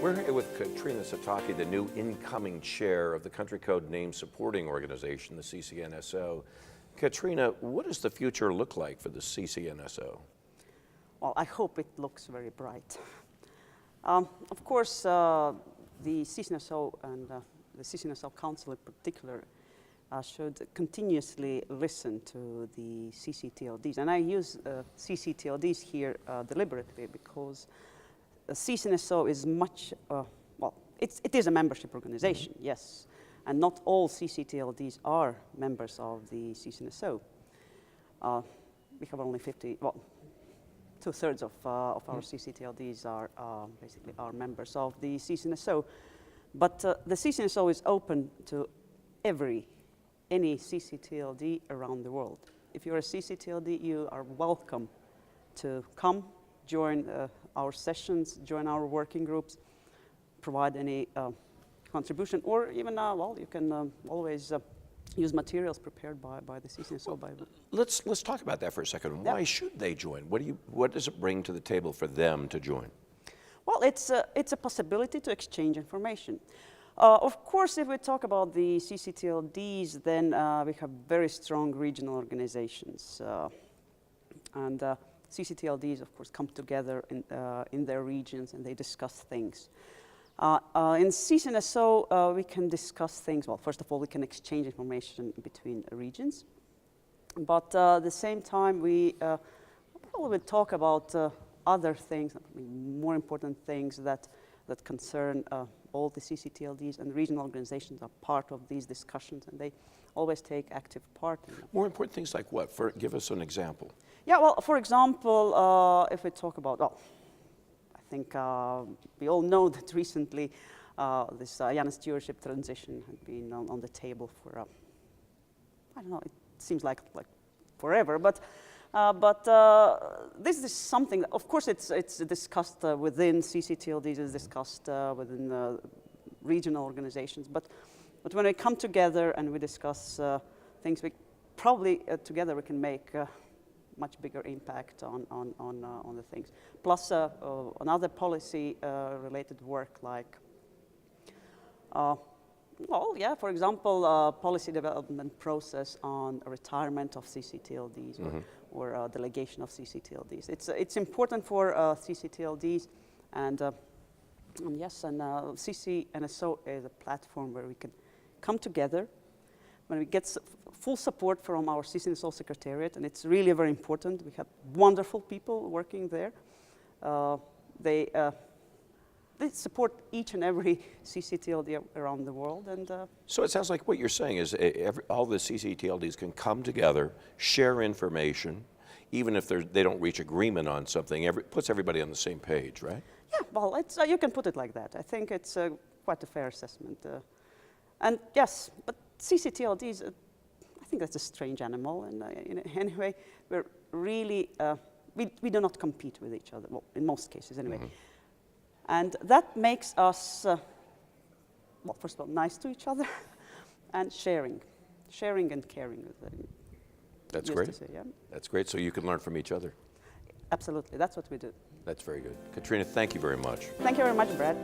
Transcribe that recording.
We're here with Katrina Sataki, the new incoming chair of the Country Code Name Supporting Organization, the ccNSO. Katrina, what does the future look like for the ccNSO? Well, I hope it looks very bright. Of course, the ccNSO and the ccNSO Council in particular should continuously listen to the ccTLDs. And I use ccTLDs here deliberately because ccNSO is much, well, it is a membership organization, yes. And not all ccTLDs are members of the ccNSO. We have only 50, well, 2/3 of our ccTLDs are basically are members of the ccNSO. But the ccNSO is open to any ccTLD around the world. If you're a ccTLD, you are welcome to come, join our sessions, join our working groups, provide any contribution, or even, well, you can always use materials prepared by the ccNSO. Let's talk about that for a second. Why should they join? What does it bring to the table for them to join? Well, it's a possibility to exchange information. Of course, if we talk about the ccTLDs, then we have very strong regional organizations. And ccTLDs, of course, come together in their regions and they discuss things. In ccNSO, we can discuss things. Well, first of all, we can exchange information between regions. But at the same time, we will talk about other things, more important things that concern all the ccTLDs, and regional organizations are part of these discussions, and they always take active part in them. More important things like what? Give us an example. Yeah, well, for example, if we talk about, well, I think we all know that recently this Yana stewardship transition had been on the table for, I don't know, it seems like forever, but this is something that, of course, it's discussed within ccTLDs, it's discussed within regional organizations, but when we come together and we discuss things, we probably together we can make much bigger impact on the things. Plus another policy related work like, well, yeah, for example, policy development process on retirement of ccTLDs or delegation of ccTLDs. It's important for ccTLDs, and yes, and ccNSO is a platform where we can come together, when we get full support from our ccNSO Secretariat, and it's really very important. We have wonderful people working there. They support each and every ccTLD around the world. And so it sounds like what you're saying is all the ccTLDs can come together, share information, even if they don't reach agreement on something. Puts everybody on the same page, right? Yeah, well, you can put it like that. I think it's quite a fair assessment. And yes, but ccTLDs, I think that's a strange animal. And anyway, we're really, we do not compete with each other, well, in most cases anyway. And that makes us, well, first of all, nice to each other, and sharing and caring. That's great. Say, yeah? That's great, so you can learn from each other. Absolutely, that's what we do. That's very good. Katrina, thank you very much. Thank you very much, Brad.